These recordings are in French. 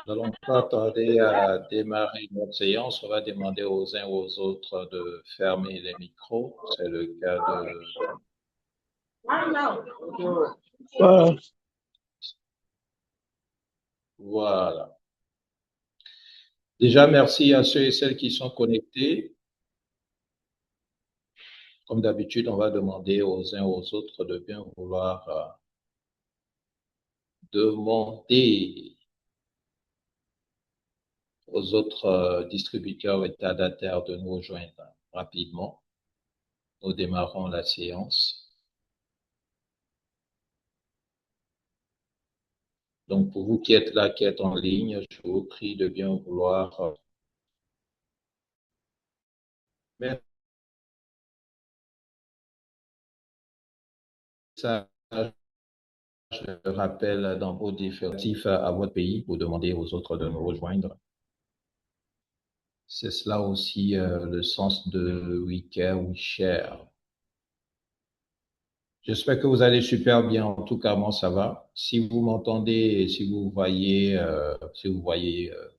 Nous n'allons pas tarder à démarrer notre séance. On va demander aux uns aux autres de fermer les micros. C'est le cas de... Voilà. Déjà, merci à ceux et celles qui sont connectés. Comme d'habitude, on va demander aux uns aux autres de bien vouloir demander aux autres distributeurs et retardataires de nous rejoindre rapidement. Nous démarrons la séance. Donc, pour vous qui êtes là, qui êtes en ligne, je vous prie de bien vouloir mettre ça, je rappelle, dans vos différents à votre pays pour demander aux autres de nous rejoindre. C'est cela aussi le sens de We Care, We Share. J'espère que vous allez super bien. En tout cas, moi, ça va. Si vous m'entendez et si vous voyez,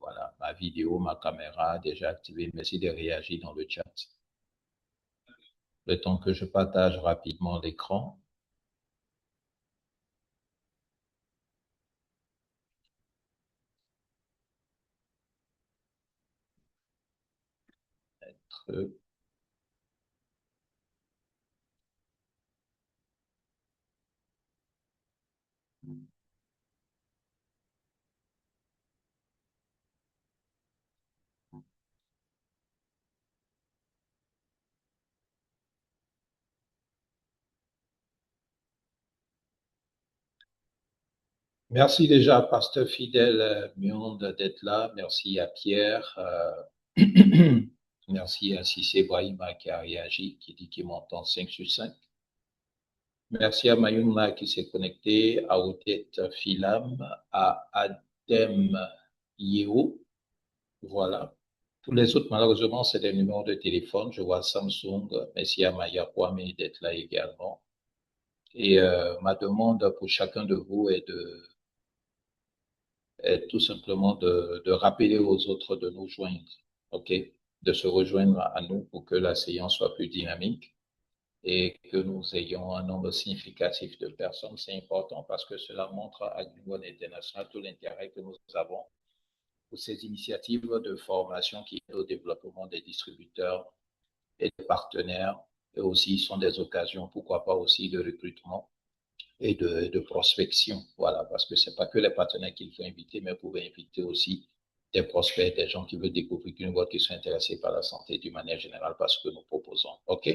voilà, ma vidéo, ma caméra déjà activée, merci de réagir dans le chat. Le temps que je partage rapidement l'écran. Merci déjà à Pasteur Fidèle Mionde d'être là. Merci à Pierre. Merci à Cissé Brahima qui a réagi, qui dit qu'il m'entend 5 sur 5. Merci à Mayumna qui s'est connecté, à Odette Filam, à Adem Yeo. Voilà. Pour les autres, malheureusement, c'est des numéros de téléphone. Je vois Samsung. Merci à Maya Kwame d'être là également. Et ma demande pour chacun de vous est tout simplement de rappeler aux autres de nous joindre, OK? De se rejoindre à nous pour que la séance soit plus dynamique et que nous ayons un nombre significatif de personnes. C'est important parce que cela montre à niveau international tout l'intérêt que nous avons pour ces initiatives de formation qui aident au développement des distributeurs et des partenaires et aussi sont des occasions, pourquoi pas aussi de recrutement et de prospection. Voilà, parce que c'est pas que les partenaires qu'il faut inviter, mais vous pouvez inviter aussi des prospects, des gens qui veulent découvrir une boîte, qui sont intéressés par la santé d'une manière générale, parce que nous proposons. OK?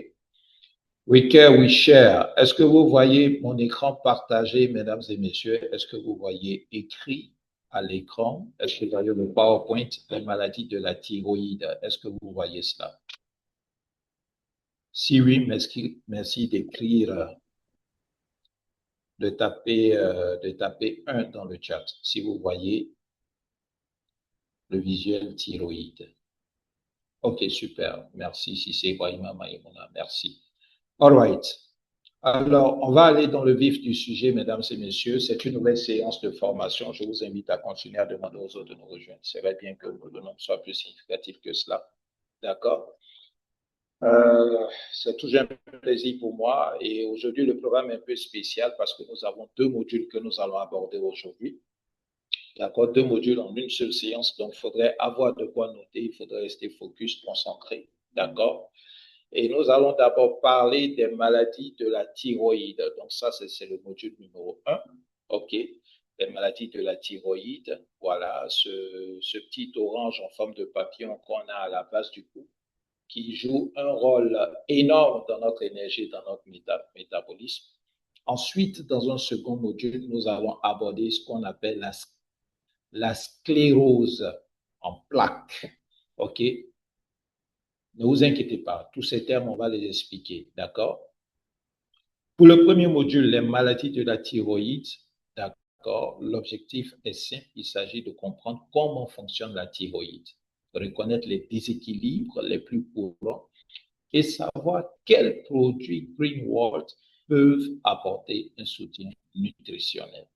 We care, we share. Est-ce que vous voyez mon écran partagé, mesdames et messieurs? Est-ce que vous voyez écrit à l'écran? Est-ce que vous voyez le PowerPoint, les maladies de la thyroïde? Est-ce que vous voyez cela? Si oui, merci d'écrire de taper 1 dans le chat si vous voyez le visuel thyroïde. OK, super. Merci, si c'est Ibrahima Maïmouna. Merci. All right. Alors, on va aller dans le vif du sujet, mesdames et messieurs. C'est une nouvelle séance de formation. Je vous invite à continuer à demander aux autres de nous rejoindre. C'est vrai bien que le nombre soit plus significatif que cela. D'accord? C'est toujours un plaisir pour moi. Et aujourd'hui, le programme est un peu spécial parce que nous avons 2 modules que nous allons aborder aujourd'hui. D'accord, 2 modules en une seule séance. Donc, il faudrait avoir de quoi noter. Il faudrait rester focus, concentré. D'accord? Et nous allons d'abord parler des maladies de la thyroïde. Donc, ça, c'est le module numéro 1. OK? Les maladies de la thyroïde. Voilà, ce petit orange en forme de papillon qu'on a à la base du cou, qui joue un rôle énorme dans notre énergie, dans notre métabolisme. Ensuite, dans un second module, nous allons aborder ce qu'on appelle la sclérose en plaques. OK? Ne vous inquiétez pas, tous ces termes, on va les expliquer. D'accord? Pour le premier module, les maladies de la thyroïde, d'accord, l'objectif est simple, il s'agit de comprendre comment fonctionne la thyroïde, reconnaître les déséquilibres les plus courants et savoir quels produits Greenwald peuvent apporter un soutien nutritionnel.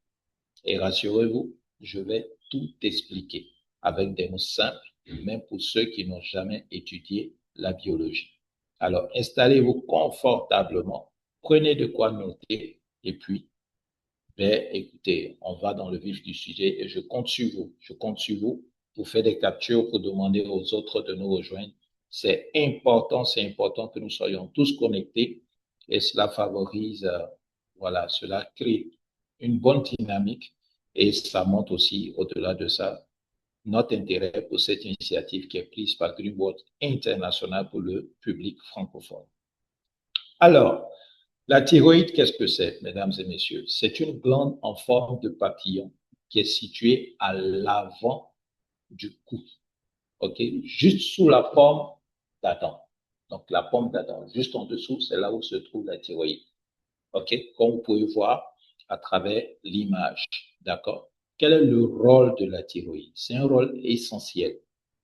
Et rassurez-vous, je vais tout expliquer avec des mots simples, même pour ceux qui n'ont jamais étudié la biologie. Alors, installez-vous confortablement, prenez de quoi noter et puis, écoutez, on va dans le vif du sujet et je compte sur vous. Je compte sur vous pour faire des captures, pour demander aux autres de nous rejoindre. C'est important que nous soyons tous connectés et cela favorise, voilà, cela crée une bonne dynamique et ça montre aussi, au-delà de ça, notre intérêt pour cette initiative qui est prise par Greenwald International pour le public francophone. Alors, la thyroïde, qu'est-ce que c'est, mesdames et messieurs? C'est une glande en forme de papillon qui est située à l'avant du cou, ok? Juste sous la forme d'Adam. Donc, la pomme d'Adam, juste en dessous, c'est là où se trouve la thyroïde, ok? Comme vous pouvez voir à travers l'image, d'accord? Quel est le rôle de la thyroïde? C'est un rôle essentiel.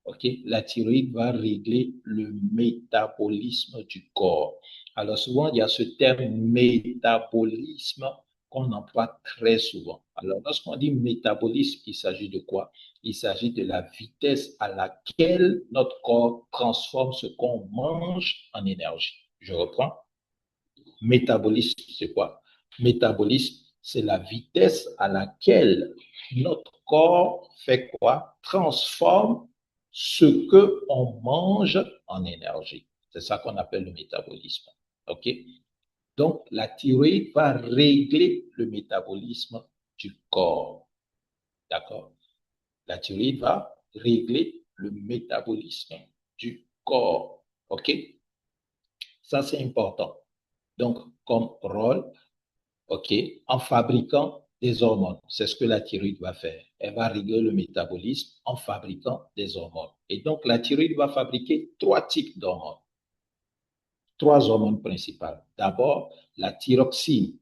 Okay? La thyroïde va régler le métabolisme du corps. Alors souvent, il y a ce terme métabolisme qu'on emploie très souvent. Alors lorsqu'on dit métabolisme, il s'agit de quoi? Il s'agit de la vitesse à laquelle notre corps transforme ce qu'on mange en énergie. Je reprends. Métabolisme, c'est quoi? Métabolisme, c'est la vitesse à laquelle notre corps fait quoi? Transforme ce que on mange en énergie. C'est ça qu'on appelle le métabolisme. OK? Donc, la thyroïde va régler le métabolisme du corps. D'accord? La thyroïde va régler le métabolisme du corps. OK? Ça, c'est important. Donc, comme rôle, OK, en fabriquant des hormones. C'est ce que la thyroïde va faire. Elle va régler le métabolisme en fabriquant des hormones. Et donc, la thyroïde va fabriquer trois types d'hormones. Trois hormones principales. D'abord, la thyroxine.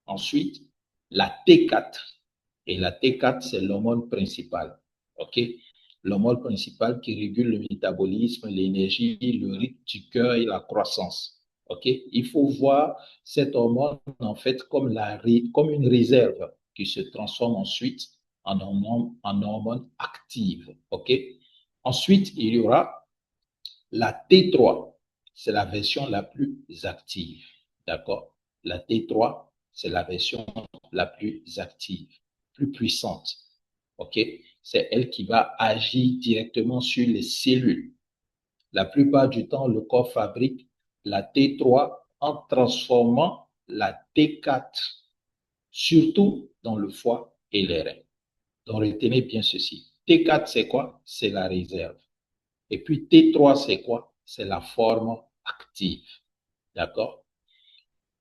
Ensuite, la T4. Et la T4, c'est l'hormone principale. OK? L'hormone principale qui régule le métabolisme, l'énergie, le rythme du cœur et la croissance. OK? Il faut voir cette hormone, en fait, comme une réserve qui se transforme ensuite en hormone active. OK? Ensuite, il y aura la T3. C'est la version la plus active. D'accord? La T3, c'est la version la plus active, plus puissante. OK? C'est elle qui va agir directement sur les cellules. La plupart du temps, le corps fabrique la T3 en transformant la T4, surtout dans le foie et les reins. Donc, retenez bien ceci. T4, c'est quoi? C'est la réserve. Et puis T3, c'est quoi? C'est la forme active. D'accord?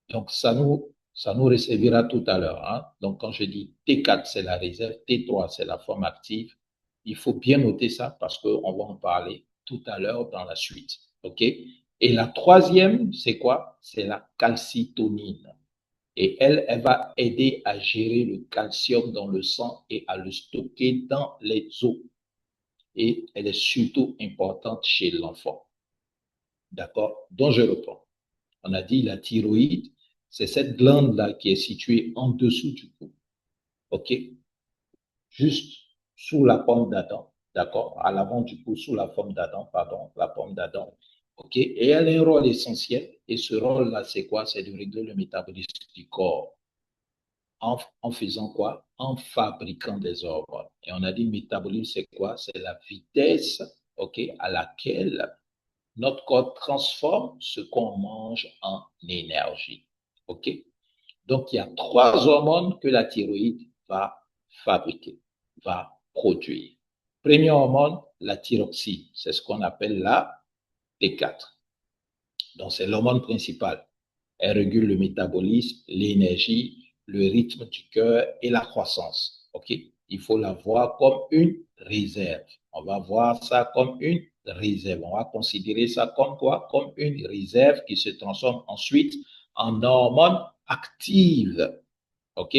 Donc, ça nous recevra tout à l'heure. Hein? Donc, quand je dis T4, c'est la réserve, T3, c'est la forme active, il faut bien noter ça parce qu'on va en parler tout à l'heure dans la suite. OK? Et la troisième, c'est quoi? C'est la calcitonine. Et elle va aider à gérer le calcium dans le sang et à le stocker dans les os. Et elle est surtout importante chez l'enfant. D'accord? Donc, je reprends. On a dit la thyroïde, c'est cette glande-là qui est située en dessous du cou. OK? Juste sous la pomme d'Adam. D'accord? À l'avant du cou, sous la forme d'Adam, pardon, la pomme d'Adam. OK? Et elle a un rôle essentiel. Et ce rôle-là, c'est quoi? C'est de régler le métabolisme du corps. En faisant quoi? En fabriquant des hormones. Et on a dit métabolisme, c'est quoi? C'est la vitesse, OK, à laquelle notre corps transforme ce qu'on mange en énergie. OK? Donc, il y a trois hormones que la thyroïde va fabriquer, va produire. Première hormone, la thyroxine. C'est ce qu'on appelle la T4. Donc, c'est l'hormone principale. Elle régule le métabolisme, l'énergie, le rythme du cœur et la croissance. OK? Il faut la voir comme une réserve. On va voir ça comme une réserve. On va considérer ça comme quoi? Comme une réserve qui se transforme ensuite en hormone active. OK?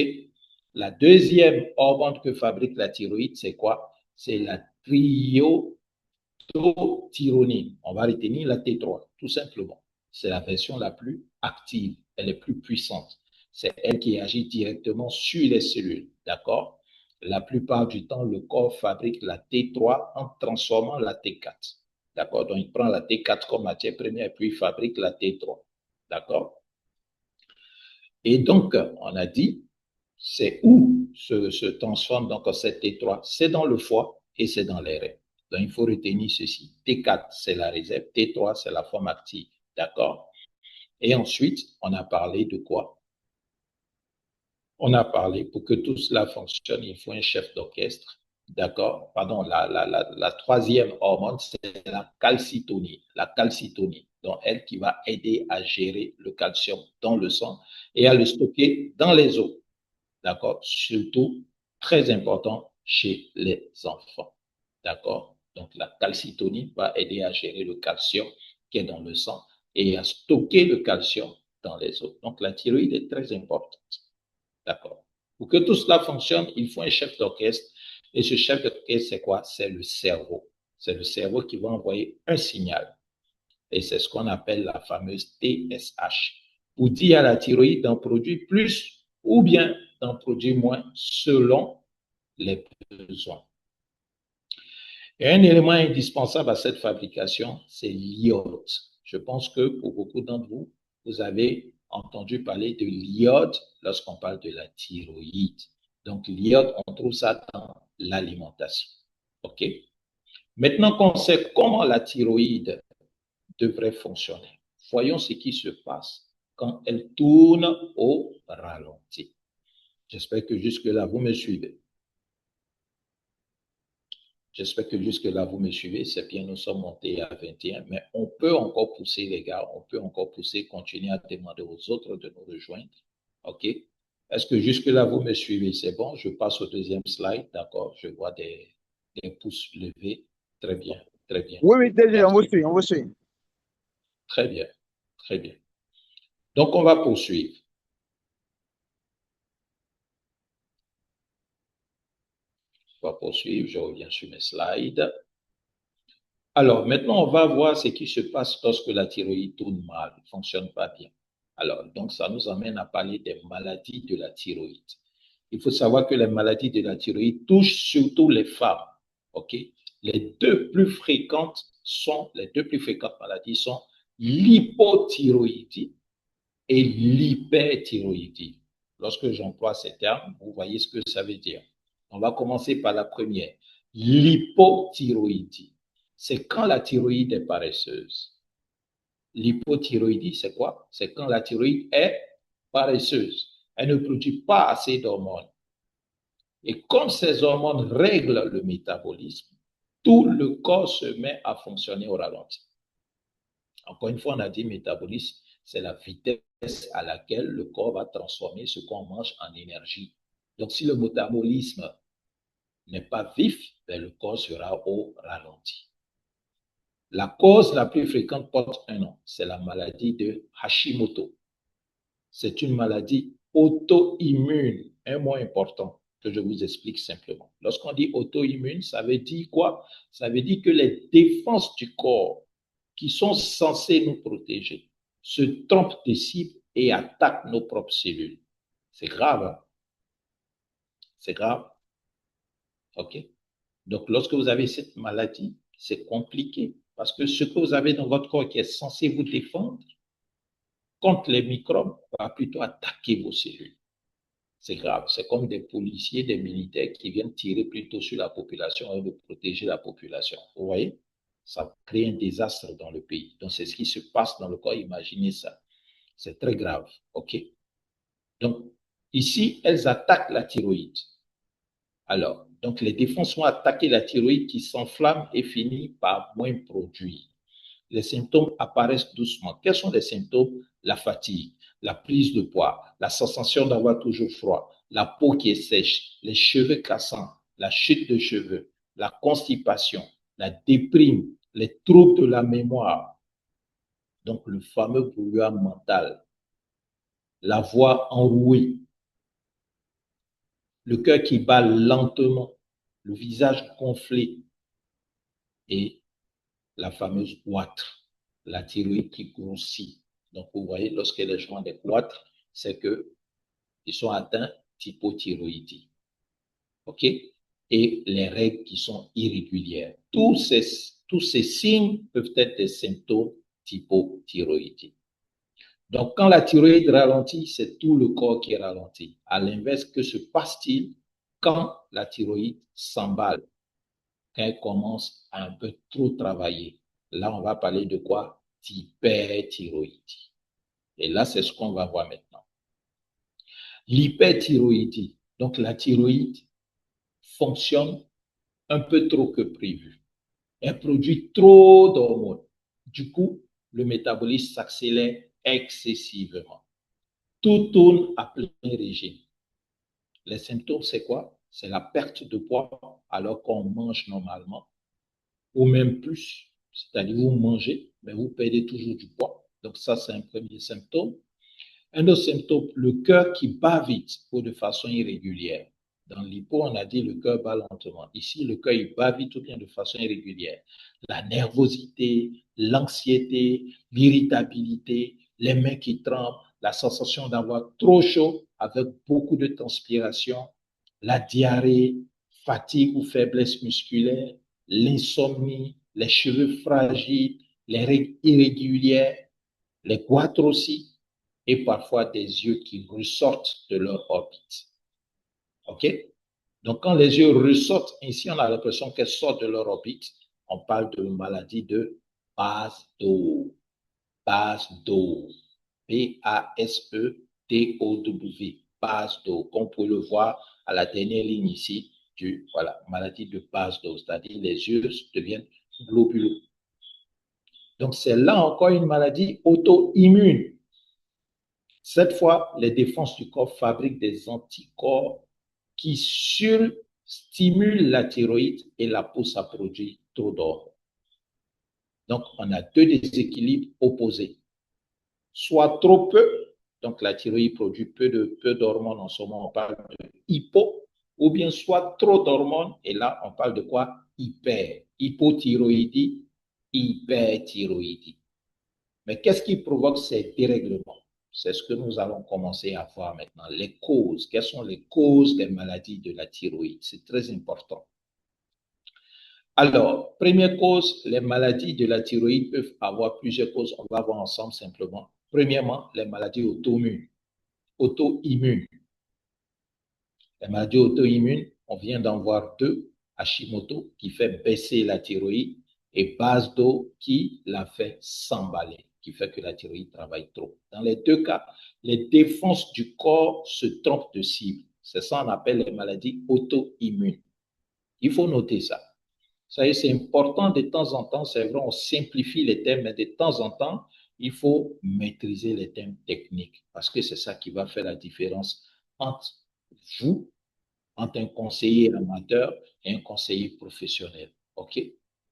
La deuxième hormone que fabrique la thyroïde, c'est quoi? C'est la thyronine. On va retenir la T3, tout simplement. C'est la version la plus active. Elle est plus puissante. C'est elle qui agit directement sur les cellules. D'accord? La plupart du temps, le corps fabrique la T3 en transformant la T4. D'accord? Donc, il prend la T4 comme matière première et puis il fabrique la T3. D'accord? Et donc, on a dit, c'est où se transforme donc cette T3? C'est dans le foie et c'est dans les reins. Donc, il faut retenir ceci. T4, c'est la réserve. T3, c'est la forme active. D'accord? Et ensuite, on a parlé de quoi? On a parlé, pour que tout cela fonctionne, il faut un chef d'orchestre. D'accord? Pardon, la troisième hormone, c'est la calcitonie. La calcitonie, donc elle qui va aider à gérer le calcium dans le sang et à le stocker dans les os. D'accord? Surtout, très important chez les enfants. D'accord? Donc, la calcitonie va aider à gérer le calcium qui est dans le sang et à stocker le calcium dans les os. Donc, la thyroïde est très importante. D'accord? Pour que tout cela fonctionne, il faut un chef d'orchestre. Et ce chef d'orchestre, c'est quoi? C'est le cerveau. C'est le cerveau qui va envoyer un signal. Et c'est ce qu'on appelle la fameuse TSH. Pour dire à la thyroïde d'en produire plus ou bien d'en produire moins selon les besoins. Et un élément indispensable à cette fabrication, c'est l'iode. Je pense que pour beaucoup d'entre vous, vous avez entendu parler de l'iode lorsqu'on parle de la thyroïde. Donc, l'iode, on trouve ça dans l'alimentation. OK? Maintenant qu'on sait comment la thyroïde devrait fonctionner, voyons ce qui se passe quand elle tourne au ralenti. J'espère que jusque-là, vous me suivez. J'espère que jusque-là, vous me suivez. C'est bien, nous sommes montés à 21, mais on peut encore pousser, les gars. On peut encore pousser, continuer à demander aux autres de nous rejoindre. OK? Est-ce que jusque-là, vous me suivez? C'est bon? Je passe au deuxième slide. D'accord? Je vois des pouces levés. Très bien. Très bien. Oui, oui, déjà, on Merci. vous suit, on vous suit. Très bien. Très bien. Donc, on va poursuivre. On va poursuivre. Je reviens sur mes slides. Alors, maintenant, on va voir ce qui se passe lorsque la thyroïde tourne mal, ne fonctionne pas bien. Alors, donc, ça nous amène à parler des maladies de la thyroïde. Il faut savoir que les maladies de la thyroïde touchent surtout les femmes. OK? Les deux plus fréquentes maladies sont l'hypothyroïdie et l'hyperthyroïdie. Lorsque j'emploie ces termes, vous voyez ce que ça veut dire. On va commencer par la première. L'hypothyroïdie. C'est quand la thyroïde est paresseuse. L'hypothyroïdie, c'est quoi? C'est quand la thyroïde est paresseuse. Elle ne produit pas assez d'hormones. Et comme ces hormones règlent le métabolisme, tout le corps se met à fonctionner au ralenti. Encore une fois, on a dit métabolisme, c'est la vitesse à laquelle le corps va transformer ce qu'on mange en énergie. Donc, si le métabolisme n'est pas vif, ben, le corps sera au ralenti. La cause la plus fréquente porte un nom, c'est la maladie de Hashimoto. C'est une maladie auto-immune, un mot important que je vous explique simplement. Lorsqu'on dit auto-immune, ça veut dire quoi? Ça veut dire que les défenses du corps qui sont censées nous protéger se trompent de cible et attaquent nos propres cellules. C'est grave, hein? C'est grave. OK? Donc, lorsque vous avez cette maladie, c'est compliqué parce que ce que vous avez dans votre corps qui est censé vous défendre contre les microbes va plutôt attaquer vos cellules. C'est grave. C'est comme des policiers, des militaires qui viennent tirer plutôt sur la population et de protéger la population. Vous voyez? Ça crée un désastre dans le pays. Donc, c'est ce qui se passe dans le corps. Imaginez ça. C'est très grave. OK? Donc, ici, elles attaquent la thyroïde. Alors, donc les défenses vont attaquer la thyroïde qui s'enflamme et finit par moins produire. Les symptômes apparaissent doucement. Quels sont les symptômes? La fatigue, la prise de poids, la sensation d'avoir toujours froid, la peau qui est sèche, les cheveux cassants, la chute de cheveux, la constipation, la déprime, les troubles de la mémoire, donc le fameux brouillard mental, la voix enrouée, le cœur qui bat lentement, le visage gonflé et la fameuse goitre, la thyroïde qui grossit. Donc, vous voyez, lorsque les gens ont des goitres, c'est qu'ils sont atteints d'hypothyroïdie. OK? Et les règles qui sont irrégulières. Tous ces signes peuvent être des symptômes d'hypothyroïdie. Donc, quand la thyroïde ralentit, c'est tout le corps qui ralentit. À l'inverse, que se passe-t-il quand la thyroïde s'emballe, quand elle commence à un peu trop travailler? Là, on va parler de quoi? D'hyperthyroïdie. Et là, c'est ce qu'on va voir maintenant. L'hyperthyroïdie, donc la thyroïde fonctionne un peu trop que prévu. Elle produit trop d'hormones. Du coup, le métabolisme s'accélère excessivement. Tout tourne à plein régime. Les symptômes, c'est quoi? C'est la perte de poids alors qu'on mange normalement, ou même plus. C'est-à-dire, vous mangez, mais vous perdez toujours du poids. Donc ça, c'est un premier symptôme. Un autre symptôme, le cœur qui bat vite ou de façon irrégulière. Dans l'hypo, on a dit le cœur bat lentement. Ici, le cœur il bat vite ou bien de façon irrégulière. La nervosité, l'anxiété, l'irritabilité, les mains qui tremblent, la sensation d'avoir trop chaud avec beaucoup de transpiration, la diarrhée, fatigue ou faiblesse musculaire, l'insomnie, les cheveux fragiles, les règles irrégulières, les goitres aussi, et parfois des yeux qui ressortent de leur orbite. OK? Donc, quand les yeux ressortent, ici, on a l'impression qu'elles sortent de leur orbite. On parle de maladie de base d'eau. Base d'eau. P-A-S-E-D-O-W. Base d'eau. Comme vous pouvez le voir à la dernière ligne ici, voilà, maladie de base d'eau, c'est-à-dire les yeux deviennent globuleux. Donc, c'est là encore une maladie auto-immune. Cette fois, les défenses du corps fabriquent des anticorps qui surstimulent la thyroïde et la poussent à produire trop d'hormones. Donc, on a deux déséquilibres opposés. Soit trop peu, donc la thyroïde produit peu d'hormones, en ce moment on parle de hypo, ou bien soit trop d'hormones, et là on parle de quoi? Hyper. Hypothyroïdie, hyperthyroïdie. Mais qu'est-ce qui provoque ces dérèglements? C'est ce que nous allons commencer à voir maintenant. Les causes. Quelles sont les causes des maladies de la thyroïde? C'est très important. Alors, première cause, les maladies de la thyroïde peuvent avoir plusieurs causes. On va voir ensemble simplement. Premièrement, les maladies auto-immunes. Les maladies auto-immunes, on vient d'en voir deux. Hashimoto, qui fait baisser la thyroïde, et base d'eau, qui la fait s'emballer, qui fait que la thyroïde travaille trop. Dans les deux cas, les défenses du corps se trompent de cible. C'est ça qu'on appelle les maladies auto-immunes. Il faut noter ça. Ça c'est important de temps en temps. C'est vrai, on simplifie les thèmes, mais de temps en temps, il faut maîtriser les thèmes techniques parce que c'est ça qui va faire la différence entre vous, entre un conseiller amateur et un conseiller professionnel. OK?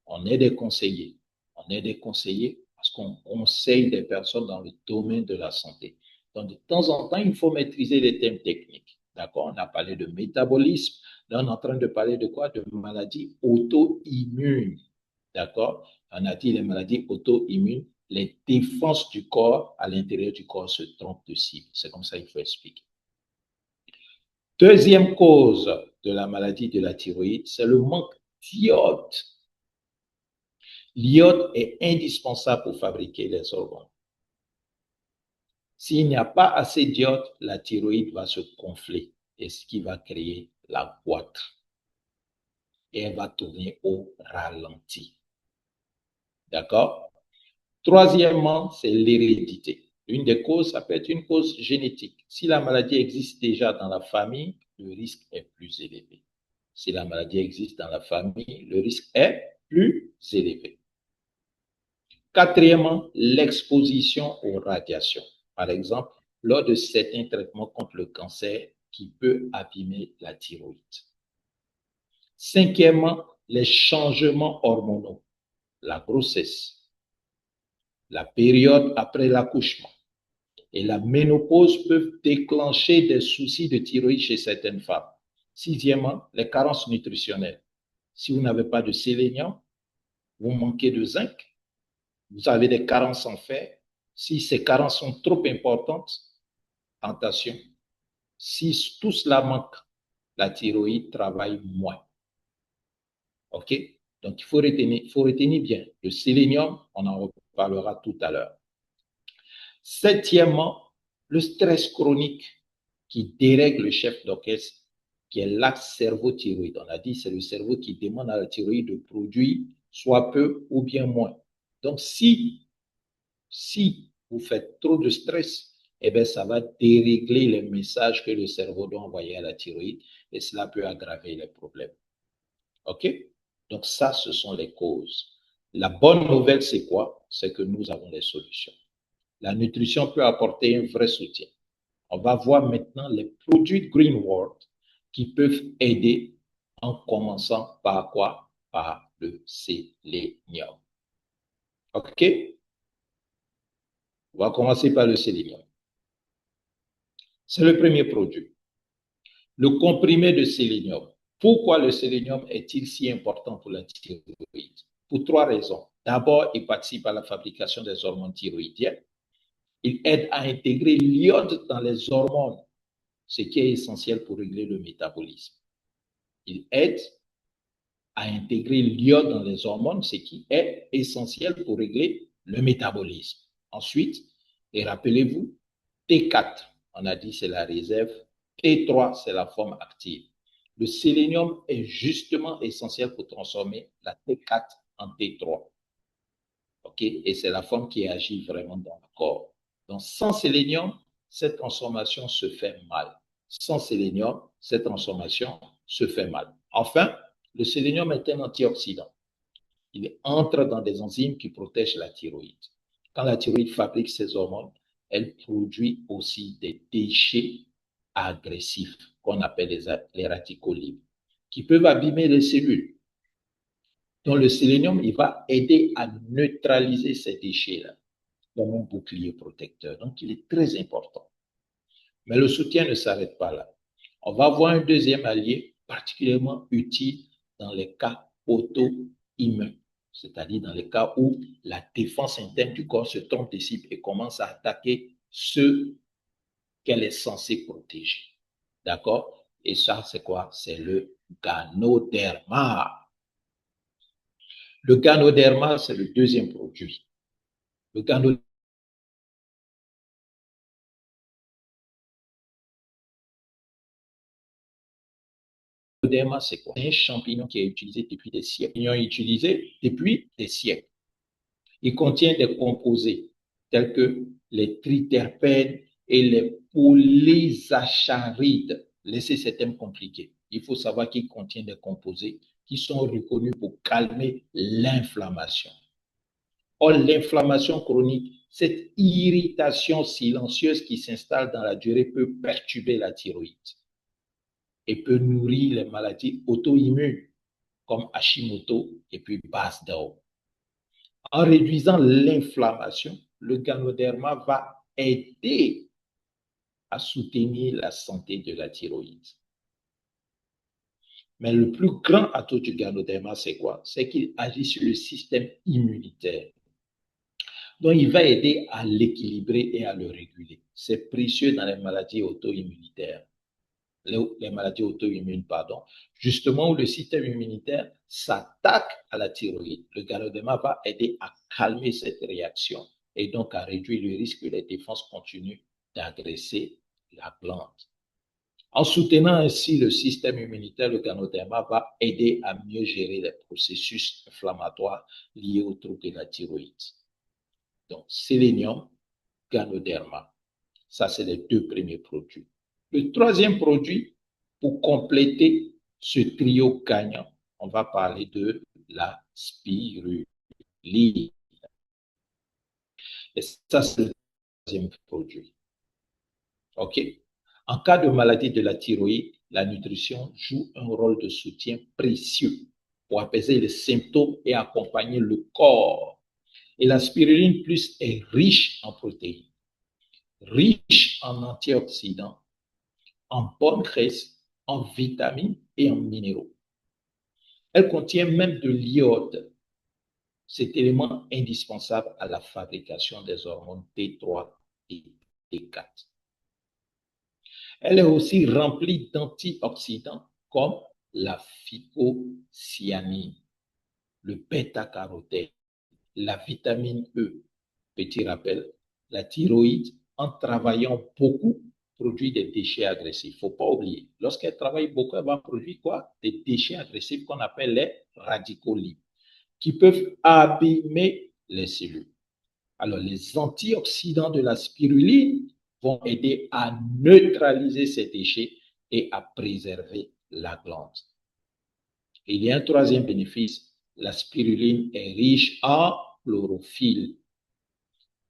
On est des conseillers. On est des conseillers parce qu'on conseille des personnes dans le domaine de la santé. Donc, de temps en temps, il faut maîtriser les thèmes techniques. D'accord? On a parlé de métabolisme. Là, on est en train de parler de quoi? De maladies auto-immunes. D'accord? On a dit les maladies auto-immunes, les défenses du corps à l'intérieur du corps se trompent de cible. C'est comme ça qu'il faut expliquer. Deuxième cause de la maladie de la thyroïde, c'est le manque d'iode. L'iode est indispensable pour fabriquer les hormones. S'il n'y a pas assez d'iode, la thyroïde va se gonfler et ce qui va créer la goitre. Et elle va tourner au ralenti. D'accord? Troisièmement, c'est l'hérédité. Une des causes, ça peut être une cause génétique. Si la maladie existe déjà dans la famille, le risque est plus élevé. Si la maladie existe dans la famille, le risque est plus élevé. Quatrièmement, l'exposition aux radiations. Par exemple, lors de certains traitements contre le cancer qui peut abîmer la thyroïde. Cinquièmement, les changements hormonaux, la grossesse, la période après l'accouchement et la ménopause peuvent déclencher des soucis de thyroïde chez certaines femmes. Sixièmement, les carences nutritionnelles. Si vous n'avez pas de sélénium, vous manquez de zinc, vous avez des carences en fer. Si ces carences sont trop importantes, attention. Si tout cela manque, la thyroïde travaille moins. OK? Donc, il faut retenir bien. Le sélénium, on en reparlera tout à l'heure. Septièmement, le stress chronique qui dérègle le chef d'orchestre, qui est l'axe cerveau-thyroïde. On a dit c'est le cerveau qui demande à la thyroïde de produire soit peu ou bien moins. Donc, si vous faites trop de stress, eh bien, ça va dérégler les messages que le cerveau doit envoyer à la thyroïde et cela peut aggraver les problèmes. OK? Donc, ça, ce sont les causes. La bonne nouvelle, c'est quoi? C'est que nous avons des solutions. La nutrition peut apporter un vrai soutien. On va voir maintenant les produits de Green World qui peuvent aider en commençant par quoi? Par le sélénium. OK? On va commencer par le sélénium. C'est le premier produit. Le comprimé de sélénium. Pourquoi le sélénium est-il si important pour la thyroïde? Pour trois raisons. D'abord, il participe à la fabrication des hormones thyroïdiennes. Il aide à intégrer l'iode dans les hormones, ce qui est essentiel pour régler le métabolisme. Il aide à intégrer l'iode dans les hormones, ce qui est essentiel pour régler le métabolisme. Ensuite, et rappelez-vous, T4, on a dit c'est la réserve, T3, c'est la forme active. Le sélénium est justement essentiel pour transformer la T4 en T3. OK? Et c'est la forme qui agit vraiment dans le corps. Donc, sans sélénium, cette transformation se fait mal. Sans sélénium, cette transformation se fait mal. Enfin, le sélénium est un antioxydant. Il entre dans des enzymes qui protègent la thyroïde. Quand la thyroïde fabrique ses hormones, elle produit aussi des déchets agressifs qu'on appelle les radicaux libres, qui peuvent abîmer les cellules. Donc, le sélénium, il va aider à neutraliser ces déchets-là comme un bouclier protecteur. Donc, il est très important. Mais le soutien ne s'arrête pas là. On va voir un deuxième allié particulièrement utile dans les cas auto-immuns, c'est-à-dire dans les cas où la défense interne du corps se trompe des cibles et commence à attaquer ceux qu'elle est censée protéger. D'accord? Et ça, c'est quoi? C'est le ganoderma. Le ganoderma, c'est le deuxième produit. Le ganoderma, c'est quoi? C'est un champignon qui est utilisé depuis des siècles. Champignon utilisé depuis des siècles. Il contient des composés tels que les triterpènes et les polysaccharides. Laissez ces thèmes compliqués. Il faut savoir qu'il contient des composés qui sont reconnus pour calmer l'inflammation. Or, l'inflammation chronique, cette irritation silencieuse qui s'installe dans la durée peut perturber la thyroïde et peut nourrir les maladies auto-immunes comme Hashimoto et puis Basdow. En réduisant l'inflammation, le ganoderma va aider à soutenir la santé de la thyroïde. Mais le plus grand atout du ganoderma, c'est quoi? C'est qu'il agit sur le système immunitaire. Donc, il va aider à l'équilibrer et à le réguler. C'est précieux dans les maladies auto-immunitaires. Les maladies auto-immunes, pardon, justement où le système immunitaire s'attaque à la thyroïde. Le ganoderma va aider à calmer cette réaction et donc à réduire le risque que les défenses continuent d'agresser la plante. En soutenant ainsi le système immunitaire, le ganoderma va aider à mieux gérer les processus inflammatoires liés au trouble de la thyroïde. Donc, sélénium, ganoderma. Ça, c'est les deux premiers produits. Le troisième produit, pour compléter ce trio gagnant, on va parler de la spiruline. Et ça, c'est le troisième produit. OK? En cas de maladie de la thyroïde, la nutrition joue un rôle de soutien précieux pour apaiser les symptômes et accompagner le corps. Et la spiruline plus est riche en protéines, riche en antioxydants, en bonne graisse, en vitamines et en minéraux. Elle contient même de l'iode, cet élément indispensable à la fabrication des hormones T3 et T4. Elle est aussi remplie d'antioxydants comme la phycocyanine, le bêta-carotène, la vitamine E. Petit rappel, la thyroïde, en travaillant beaucoup, produit des déchets agressifs. Il ne faut pas oublier, lorsqu'elle travaille beaucoup, elle va produire quoi? Des déchets agressifs qu'on appelle les radicaux libres, qui peuvent abîmer les cellules. Alors, les antioxydants de la spiruline vont aider à neutraliser ces déchets et à préserver la glande. Et il y a un troisième bénéfice, la spiruline est riche en chlorophylle.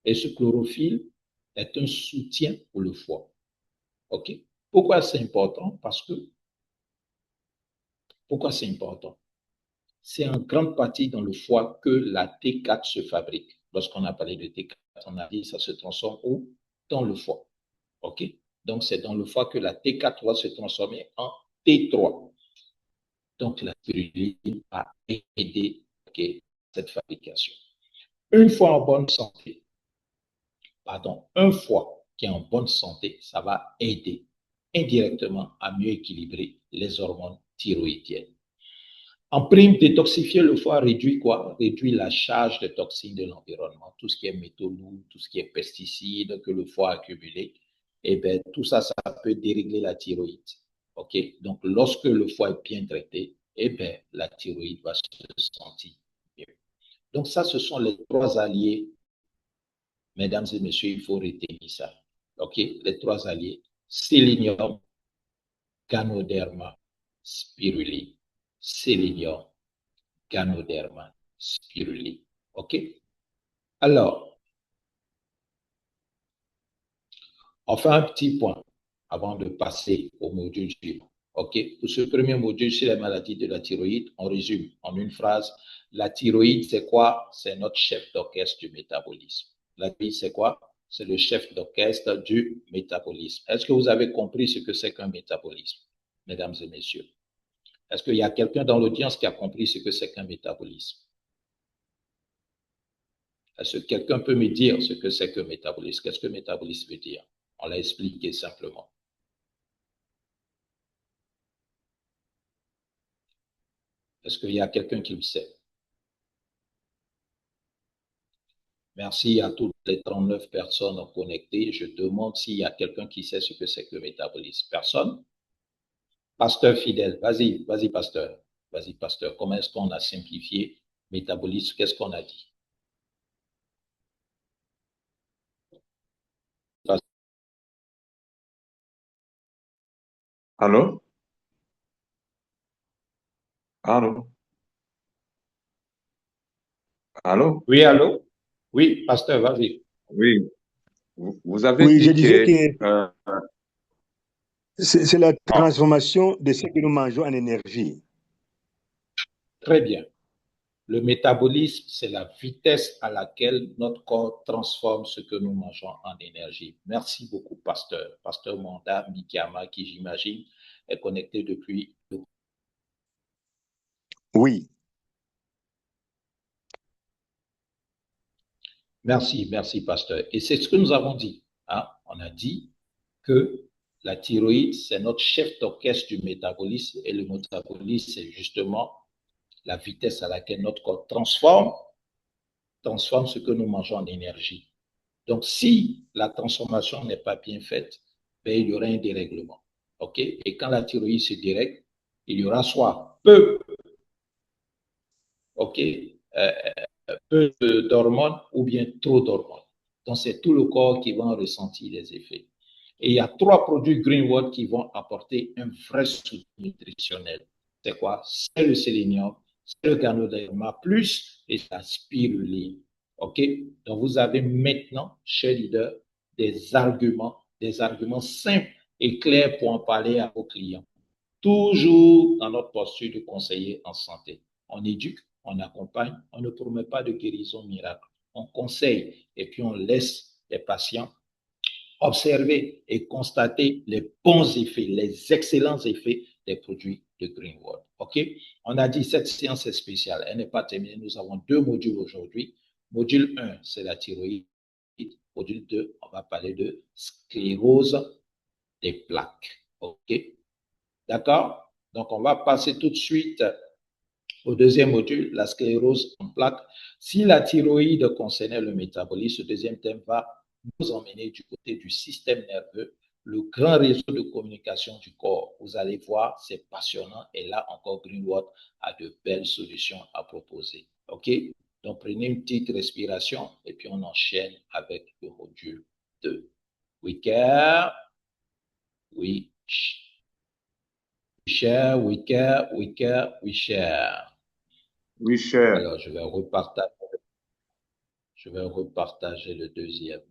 Et ce chlorophylle est un soutien pour le foie. OK? Pourquoi c'est important? Pourquoi c'est important? C'est en grande partie dans le foie que la T4 se fabrique. Lorsqu'on a parlé de T4, on a dit que ça se transforme où? Dans le foie. OK? Donc, c'est dans le foie que la T4 va se transformer en T3. Donc, la spiruline va aider cette fabrication. Une fois en bonne santé, un foie qui est en bonne santé, ça va aider indirectement à mieux équilibrer les hormones thyroïdiennes. En prime, détoxifier le foie réduit quoi? Réduit la charge de toxines de l'environnement, tout ce qui est métaux lourds, tout ce qui est pesticides que le foie a accumulé. Et bien, tout ça, ça peut dérégler la thyroïde. OK? Donc, lorsque le foie est bien traité, eh bien, la thyroïde va se sentir mieux. Donc, ça, ce sont les trois alliés. Mesdames et messieurs, il faut retenir ça. OK? Les trois alliés. Sélénium, Ganoderma, spiruline. Sélénium, Ganoderma, spiruline. OK? Alors, on fait un petit point avant de passer au module suivant. OK? Pour ce premier module sur les maladies de la thyroïde, on résume en une phrase. La thyroïde, c'est quoi? C'est notre chef d'orchestre du métabolisme. La thyroïde, c'est quoi? C'est le chef d'orchestre du métabolisme. Est-ce que vous avez compris ce que c'est qu'un métabolisme, mesdames et messieurs? Est-ce qu'il y a quelqu'un dans l'audience qui a compris ce que c'est qu'un métabolisme? Est-ce que quelqu'un peut me dire ce que c'est qu'un métabolisme? Qu'est-ce que métabolisme veut dire? On l'a expliqué simplement. Est-ce qu'il y a quelqu'un qui le sait? Merci à toutes les 39 personnes connectées. Je demande s'il y a quelqu'un qui sait ce que c'est que le métabolisme. Personne? Pasteur fidèle, vas-y, vas-y, pasteur. Vas-y, pasteur. Comment est-ce qu'on a simplifié métabolisme? Qu'est-ce qu'on a dit? Allô? Allô? Allô? Oui, allô? Oui, pasteur, vas-y. Oui, vous avez Oui, je dit disais que que c'est la transformation de ce que nous mangeons en énergie. Très bien. Le métabolisme, c'est la vitesse à laquelle notre corps transforme ce que nous mangeons en énergie. Merci beaucoup, pasteur. Pasteur Manda Mikama, qui j'imagine est connecté depuis. Oui. Merci, merci, pasteur. Et c'est ce que nous avons dit. Hein? On a dit que la thyroïde, c'est notre chef d'orchestre du métabolisme et le métabolisme, c'est justement la vitesse à laquelle notre corps transforme ce que nous mangeons en énergie. Donc, si la transformation n'est pas bien faite, ben, il y aura un dérèglement. OK? Et quand la thyroïde se dérègle, il y aura soit OK, peu d'hormones ou bien trop d'hormones. Donc, c'est tout le corps qui va en ressentir les effets. Et il y a trois produits Greenwood qui vont apporter un vrai soutien nutritionnel. C'est quoi? C'est le sélénium, c'est le ganoderma plus et la spiruline. OK? Donc, vous avez maintenant, chez Leader, des arguments simples et clairs pour en parler à vos clients. Toujours dans notre posture de conseiller en santé. On éduque, on accompagne, on ne promet pas de guérison miracle. On conseille et puis on laisse les patients observer et constater les bons effets, les excellents effets des produits de Greenwood. OK? On a dit cette séance est spéciale, elle n'est pas terminée. Nous avons deux modules aujourd'hui. Module 1, c'est la thyroïde. Module 2, on va parler de sclérose des plaques. OK? D'accord? Donc, on va passer tout de suite au deuxième module, la sclérose en plaques. Si la thyroïde concernait le métabolisme, ce deuxième thème va nous emmener du côté du système nerveux, le grand réseau de communication du corps. Vous allez voir, c'est passionnant et là encore, Greenwood a de belles solutions à proposer. OK? Donc, prenez une petite respiration et puis on enchaîne avec le module 2. We care, we share, we care, we care, we share. Oui, cher. Alors, je vais repartager le deuxième.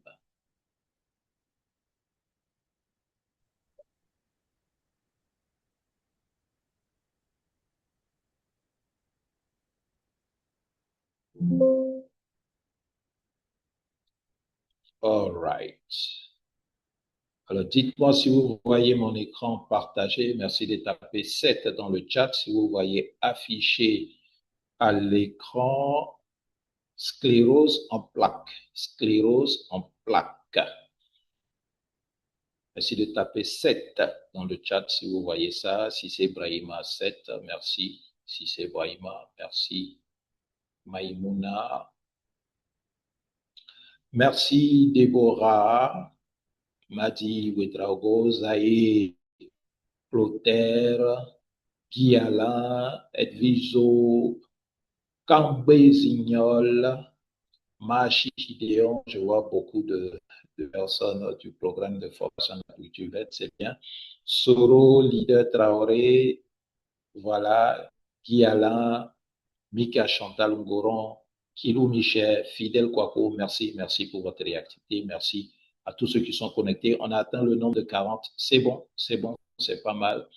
All right. Alors, dites-moi si vous voyez mon écran partagé. Merci de taper 7 dans le chat. Si vous voyez affiché à l'écran sclérose en plaques. Sclérose en plaques. Merci de taper 7 dans le chat si vous voyez ça. Si c'est Brahima 7, merci. Si c'est Brahima, merci. Maïmouna. Merci Déborah. Madi Ouedraogo, Zaïe, Clotaire, Guy Alain, Edviso, Cambé Zignol, Machi Gideon. Je vois beaucoup de personnes du programme de formation culturelle, c'est bien. Soro, Leader Traoré, voilà, Guy Alain, Mika Chantal Ngoron, Kilou Michel, Fidèle Kwako, merci, merci pour votre réactivité, merci à tous ceux qui sont connectés. On a atteint le nombre de 40, c'est bon, c'est pas mal.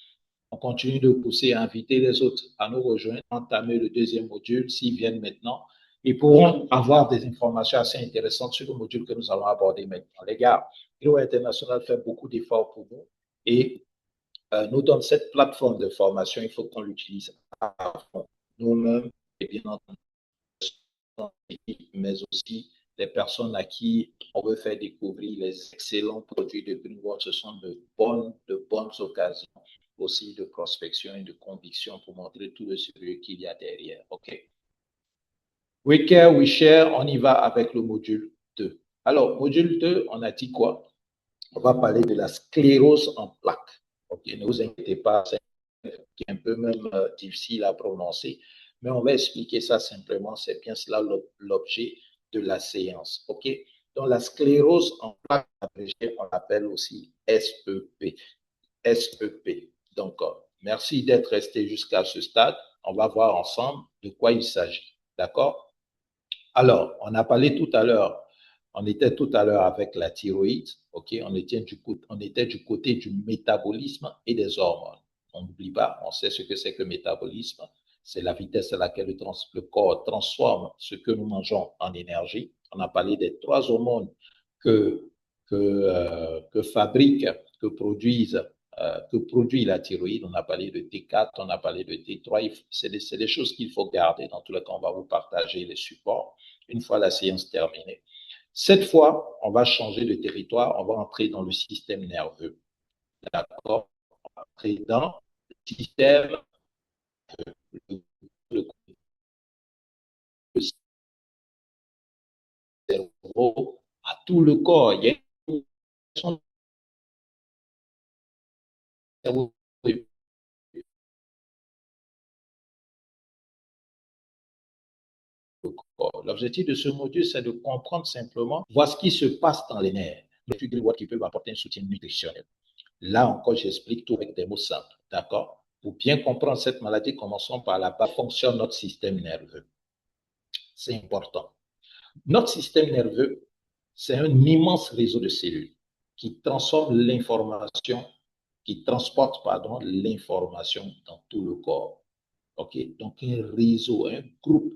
On continue de pousser à inviter les autres à nous rejoindre, entamer le deuxième module s'ils viennent maintenant. Ils pourront avoir des informations assez intéressantes sur le module que nous allons aborder maintenant. Les gars, Giro International fait beaucoup d'efforts pour nous et nous donne cette plateforme de formation, il faut qu'on l'utilise à fond. Nous-mêmes, et bien entendu, mais aussi les personnes à qui on veut faire découvrir les excellents produits de Greenwood. Ce sont de bonnes occasions aussi de prospection et de conviction pour montrer tout le sérieux qu'il y a derrière. OK. We care, we share, on y va avec le module 2. Alors, module 2, on a dit quoi? On va parler de la sclérose en plaques. OK, ne vous inquiétez pas, c'est un peu même difficile à prononcer, mais on va expliquer ça simplement. C'est bien cela l'objet de la séance. OK? Donc, la sclérose en plaques abrégée, on l'appelle aussi SEP. SEP. Donc, merci d'être resté jusqu'à ce stade. On va voir ensemble de quoi il s'agit. D'accord? Alors, on a parlé tout à l'heure, on était tout à l'heure avec la thyroïde, ok? On était du côté du métabolisme et des hormones. On n'oublie pas, on sait ce que c'est que le métabolisme. C'est la vitesse à laquelle le corps transforme ce que nous mangeons en énergie. On a parlé des 3 hormones que fabrique, que produit la thyroïde. On a parlé de T4, on a parlé de T3. C'est des choses qu'il faut garder. Dans tous les cas, on va vous partager les supports une fois la séance terminée. Cette fois, on va changer de territoire, on va entrer dans le système nerveux. D'accord? On va entrer dans le système, le cerveau, à tout le corps. Il y a une cerveau. L'objectif de ce module, c'est de comprendre simplement, voir ce qui se passe dans les nerfs, qui peuvent apporter un soutien nutritionnel. Là encore, j'explique tout avec des mots simples, d'accord? Pour bien comprendre cette maladie, commençons par la base, fonctionne notre système nerveux. C'est important. Notre système nerveux, c'est un immense réseau de cellules qui transforme l'information, qui transporte, pardon, l'information dans tout le corps. OK? Donc, un réseau, un groupe,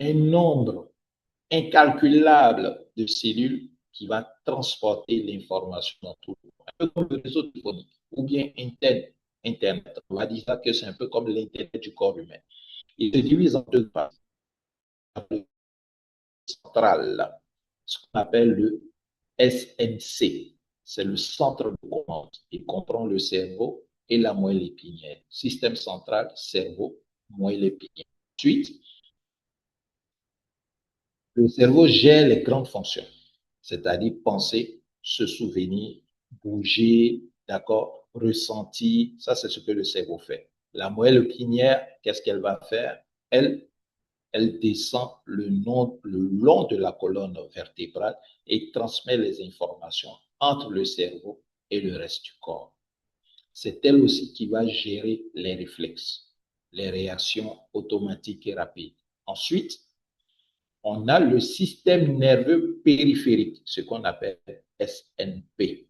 un nombre incalculable de cellules qui va transporter l'information dans tout le corps. Un peu comme le réseau téléphonique ou bien Internet. On va dire que c'est un peu comme l'Internet du corps humain. Il se divise en 2 parties. Centrale, ce qu'on appelle le SNC. c'est le centre de commande. Il comprend le cerveau et la moelle épinière. Système central, cerveau, moelle épinière. Ensuite, le cerveau gère les grandes fonctions, c'est-à-dire penser, se souvenir, bouger, d'accord, ressentir. Ça, c'est ce que le cerveau fait. La moelle épinière, qu'est-ce qu'elle va faire? Elle descend le long de la colonne vertébrale et transmet les informations entre le cerveau et le reste du corps. C'est elle aussi qui va gérer les réflexes, les réactions automatiques et rapides. Ensuite, on a le système nerveux périphérique, ce qu'on appelle SNP.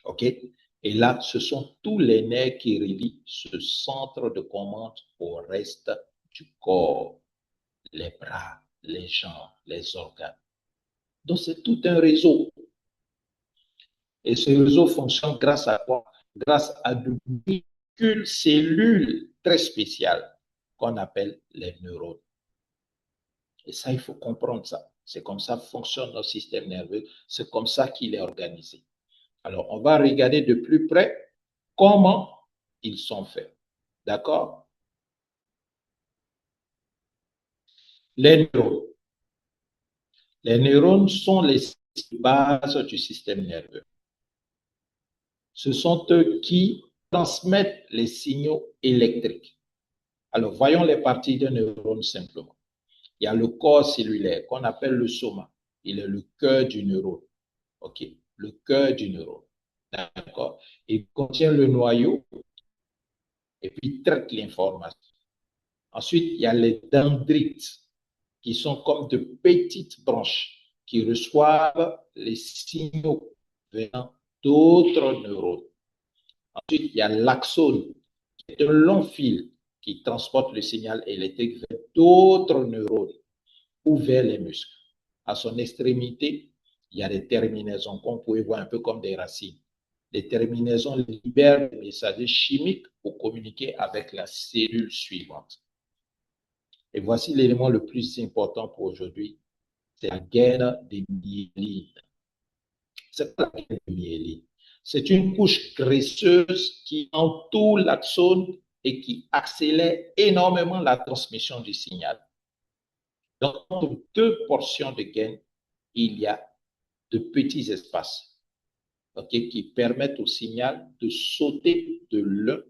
OK? Et là, ce sont tous les nerfs qui relient ce centre de commande au reste du corps, les bras, les jambes, les organes. Donc, c'est tout un réseau. Et ce réseau fonctionne grâce à quoi? Grâce à de minuscules cellules très spéciales qu'on appelle les neurones. Et ça, il faut comprendre ça. C'est comme ça fonctionne notre système nerveux. C'est comme ça qu'il est organisé. Alors, on va regarder de plus près comment ils sont faits. D'accord? Les neurones. Les neurones sont les bases du système nerveux. Ce sont eux qui transmettent les signaux électriques. Alors, voyons les parties d'un neurone simplement. Il y a le corps cellulaire qu'on appelle le soma. Il est le cœur du neurone. OK? Le cœur du neurone. D'accord? Il contient le noyau et puis traite l'information. Ensuite, il y a les dendrites qui sont comme de petites branches qui reçoivent les signaux venant d'autres neurones. Ensuite, il y a l'axone, qui est un long fil qui transporte le signal électrique vers d'autres neurones ou vers les muscles. À son extrémité, il y a des terminaisons qu'on pourrait voir un peu comme des racines. Les terminaisons libèrent des messagers chimiques pour communiquer avec la cellule suivante. Et voici l'élément le plus important pour aujourd'hui, c'est la gaine de myéline. C'est pas la gaine de myéline. C'est une couche graisseuse qui entoure l'axone et qui accélère énormément la transmission du signal. Donc, entre deux portions de gaine, il y a de petits espaces, okay, qui permettent au signal de sauter de l'un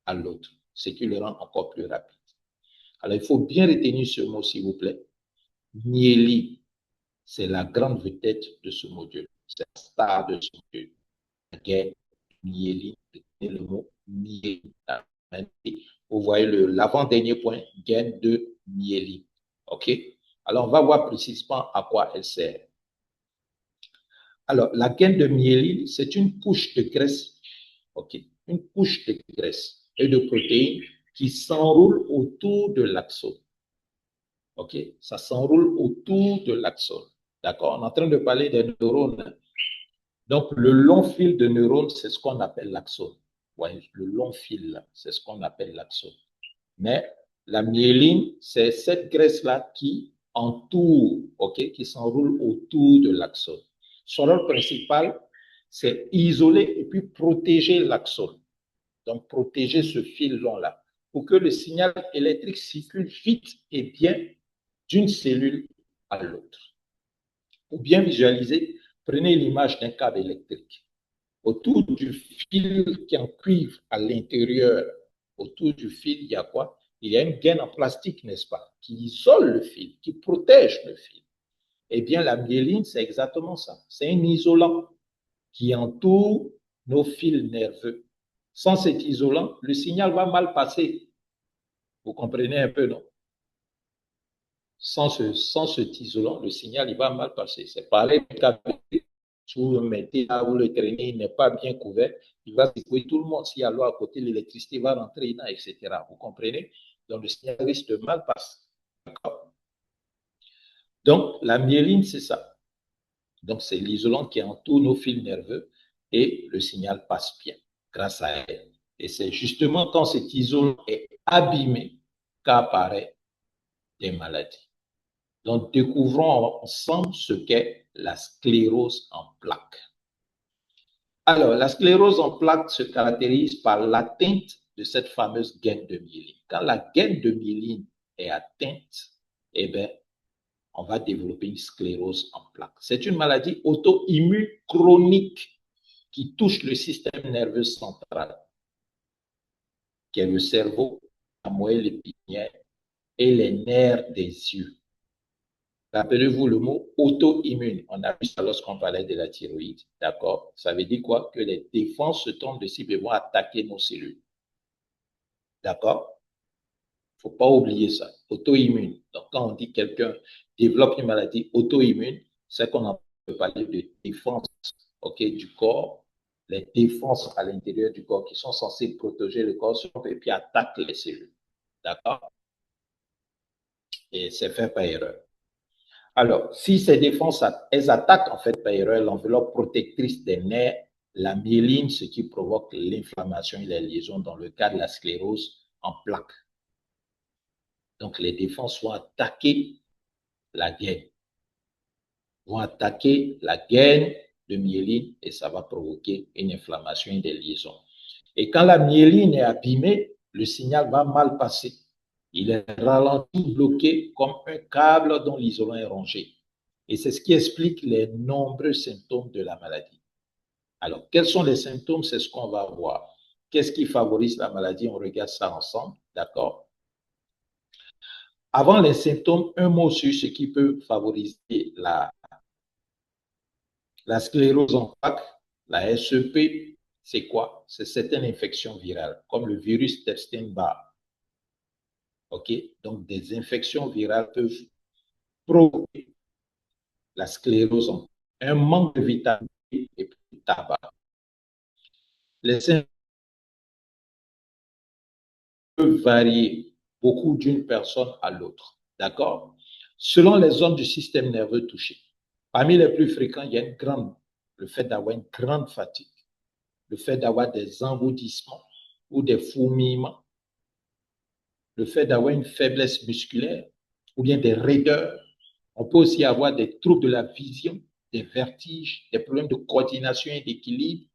à l'autre, ce qui le rend encore plus rapide. Alors, il faut bien retenir ce mot, s'il vous plaît. Myéline, c'est la grande vedette de ce module. C'est la star de ce module. La gaine, myéline, le mot myéline. Vous voyez l'avant-dernier point, gaine de myéline. OK? Alors, on va voir précisément à quoi elle sert. Alors, la gaine de myéline, c'est une couche de graisse, OK, une couche de graisse et de protéines qui s'enroule autour de l'axone. OK, ça s'enroule autour de l'axone. D'accord, on est en train de parler des neurones. Donc, le long fil de neurones, c'est ce qu'on appelle l'axone. Ouais, le long fil, c'est ce qu'on appelle l'axone. Mais la myéline, c'est cette graisse-là qui entoure, OK, qui s'enroule autour de l'axone. Son rôle principal, c'est isoler et puis protéger l'axone. Donc, protéger ce fil long-là pour que le signal électrique circule vite et bien d'une cellule à l'autre. Pour bien visualiser, prenez l'image d'un câble électrique. Autour du fil qui est en cuivre à l'intérieur, autour du fil, il y a quoi? Il y a une gaine en plastique, n'est-ce pas, qui isole le fil, qui protège le fil. Eh bien, la myéline, c'est exactement ça. C'est un isolant qui entoure nos fils nerveux. Sans cet isolant, le signal va mal passer. Vous comprenez un peu, non? Sans cet isolant, le signal, il va mal passer. C'est pareil, si vous le mettez là où le traînez, il n'est pas bien couvert, il va secouer tout le monde. S'il y a l'eau à côté, l'électricité va rentrer là, etc. Vous comprenez? Donc, le signal risque de mal passer. D'accord? Donc, la myéline, c'est ça. Donc, c'est l'isolant qui entoure nos fils nerveux et le signal passe bien grâce à elle. Et c'est justement quand cet isolant est abîmé qu'apparaissent des maladies. Donc, découvrons ensemble ce qu'est la sclérose en plaques. Alors, la sclérose en plaques se caractérise par l'atteinte de cette fameuse gaine de myéline. Quand la gaine de myéline est atteinte, eh bien, on va développer une sclérose en plaques. C'est une maladie auto-immune chronique qui touche le système nerveux central, qui est le cerveau, la moelle épinière et les nerfs des yeux. Rappelez-vous le mot auto-immune. On a vu ça lorsqu'on parlait de la thyroïde. D'accord? Ça veut dire quoi? Que les défenses se tournent de cible et vont attaquer nos cellules. D'accord? Il ne faut pas oublier ça. Auto-immune. Donc, quand on dit que quelqu'un développe une maladie auto-immune, c'est qu'on peut parler de défense, du corps, les défenses à l'intérieur du corps qui sont censées protéger le corps et puis attaquent les cellules. D'accord? Et c'est fait par erreur. Alors, si ces défenses, elles attaquent en fait par erreur l'enveloppe protectrice des nerfs, la myéline, ce qui provoque l'inflammation et les lésions dans le cas de la sclérose en plaques. Donc, les défenses vont attaquer la gaine, vont attaquer la gaine de myéline et ça va provoquer une inflammation et des liaisons. Et quand la myéline est abîmée, le signal va mal passer. Il est ralenti, bloqué comme un câble dont l'isolant est rongé. Et c'est ce qui explique les nombreux symptômes de la maladie. Alors, quels sont les symptômes? C'est ce qu'on va voir. Qu'est-ce qui favorise la maladie? On regarde ça ensemble, d'accord? Avant les symptômes, un mot sur ce qui peut favoriser la sclérose en plaques, la SEP, c'est quoi? C'est certaines infections virales, comme le virus Epstein-Barr. OK? Donc, des infections virales peuvent provoquer la sclérose en plaques. Un manque de vitamine D et puis du tabac. Les symptômes peuvent varier beaucoup d'une personne à l'autre. D'accord? Selon les zones du système nerveux touchées. Parmi les plus fréquents, il y a le fait d'avoir une grande fatigue, le fait d'avoir des engourdissements ou des fourmillements, le fait d'avoir une faiblesse musculaire ou bien des raideurs. On peut aussi avoir des troubles de la vision, des vertiges, des problèmes de coordination et d'équilibre,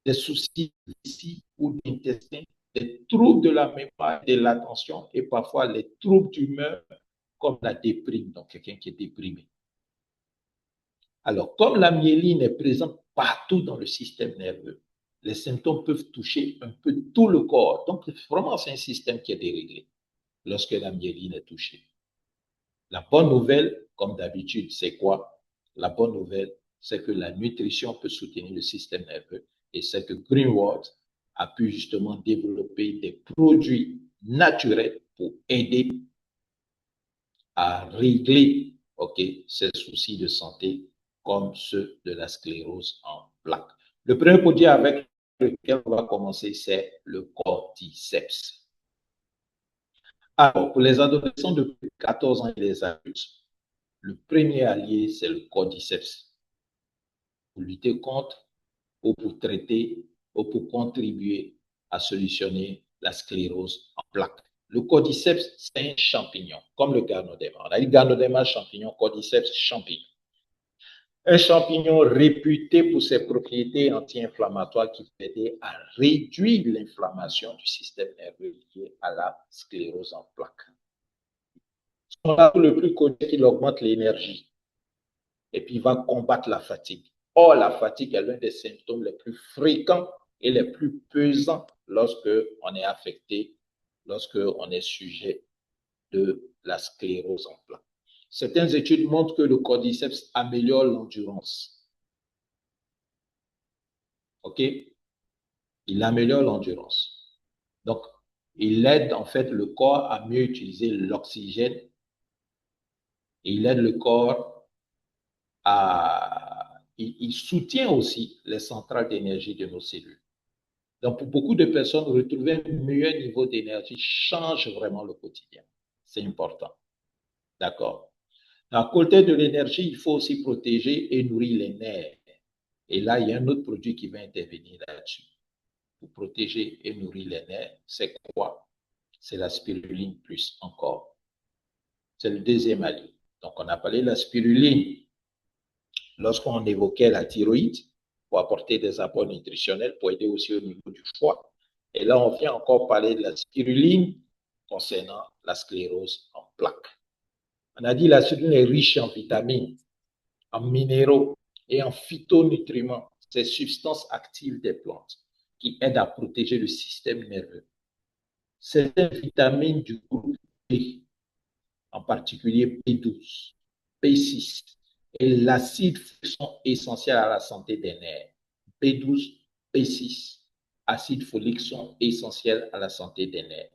des soucis ici ou d'intestin, des troubles de la mémoire et de l'attention et parfois les troubles d'humeur comme la déprime, donc quelqu'un qui est déprimé. Alors, comme la myéline est présente partout dans le système nerveux, les symptômes peuvent toucher un peu tout le corps. Donc, vraiment, c'est un système qui est déréglé lorsque la myéline est touchée. La bonne nouvelle, comme d'habitude, c'est quoi? La bonne nouvelle, c'est que la nutrition peut soutenir le système nerveux et c'est que Greenwald a pu justement développer des produits naturels pour aider à régler ces soucis de santé comme ceux de la sclérose en plaques. Le premier produit avec lequel on va commencer, c'est le cordyceps. Alors, pour les adolescents de plus de 14 ans et les adultes, le premier allié, c'est le cordyceps. Pour lutter contre ou pour traiter ou pour contribuer à solutionner la sclérose en plaques. Le cordyceps, c'est un champignon, comme le ganoderma. On a dit ganoderma, champignon, cordyceps, champignon. Un champignon réputé pour ses propriétés anti-inflammatoires qui peut aider à réduire l'inflammation du système nerveux lié à la sclérose en plaques. Son atout le plus connu, c'est qu'il augmente l'énergie et puis il va combattre la fatigue. Or, la fatigue est l'un des symptômes les plus fréquents et les plus pesants lorsque on est affecté, lorsque on est sujet de la sclérose en plaques. Certaines études montrent que le cordyceps améliore l'endurance. OK? Il améliore l'endurance. Donc, il aide en fait le corps à mieux utiliser l'oxygène et il aide le corps à... Il soutient aussi les centrales d'énergie de nos cellules. Donc, pour beaucoup de personnes, retrouver un meilleur niveau d'énergie change vraiment le quotidien. C'est important. D'accord? À côté de l'énergie, il faut aussi protéger et nourrir les nerfs. Et là, il y a un autre produit qui va intervenir là-dessus. Pour protéger et nourrir les nerfs, c'est quoi? C'est la spiruline plus encore. C'est le deuxième allié. Donc, on a parlé de la spiruline lorsqu'on évoquait la thyroïde. pour apporter des apports nutritionnels, pour aider aussi au niveau du foie. Et là, on vient encore parler de la spiruline concernant la sclérose en plaques. On a dit la spiruline est riche en vitamines, en minéraux et en phytonutriments, ces substances actives des plantes qui aident à protéger le système nerveux. Certaines vitamines du groupe B, en particulier B12, B6 et l'acide sont essentiels à la santé des nerfs. B12, B6, acide folique sont essentiels à la santé des nerfs.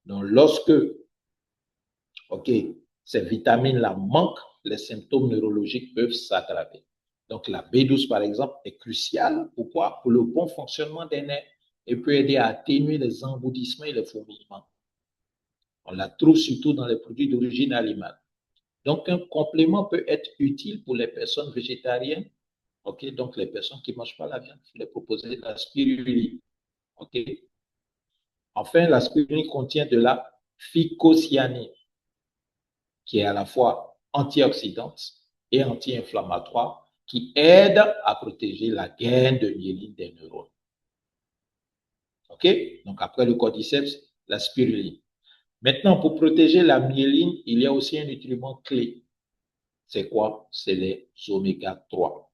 Donc, lorsque ces vitamines-là manquent, les symptômes neurologiques peuvent s'aggraver. Donc, la B12, par exemple, est cruciale. Pourquoi? Pour le bon fonctionnement des nerfs et peut aider à atténuer les engourdissements et les fourmillements. On la trouve surtout dans les produits d'origine animale. Donc, un complément peut être utile pour les personnes végétariennes. Donc, les personnes qui ne mangent pas la viande, il faut les proposer de la spiruline. Enfin, la spiruline contient de la phycocyanine, qui est à la fois antioxydante et anti-inflammatoire, qui aide à protéger la gaine de myéline des neurones. Donc, après le cordyceps, la spiruline. Maintenant, pour protéger la myéline, il y a aussi un nutriment clé. C'est quoi? C'est les oméga 3.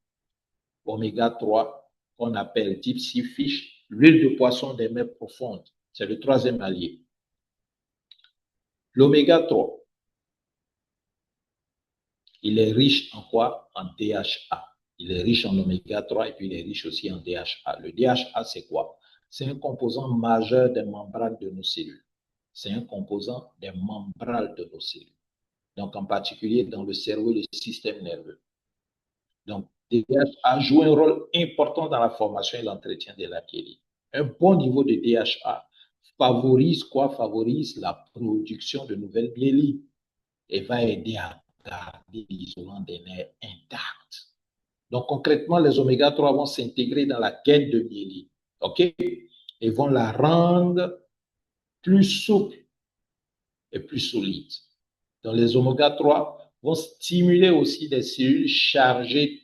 Oméga 3, qu'on appelle deep sea fish, l'huile de poisson des mers profondes. C'est le troisième allié. L'oméga 3, il est riche en quoi? En DHA. Il est riche en oméga 3 et puis il est riche aussi en DHA. Le DHA, c'est quoi? C'est un composant majeur des membranes de nos cellules. C'est un composant des membranes de nos cellules. Donc, en particulier dans le cerveau et le système nerveux. Donc, DHA joue un rôle important dans la formation et l'entretien de la myéline. Un bon niveau de DHA favorise quoi? Favorise la production de nouvelles myélines et va aider à garder l'isolant des nerfs intact. Donc, concrètement, les oméga 3 vont s'intégrer dans la gaine de myéline, et vont la rendre plus souple et plus solide. Donc, les oméga 3 vont stimuler aussi des cellules chargées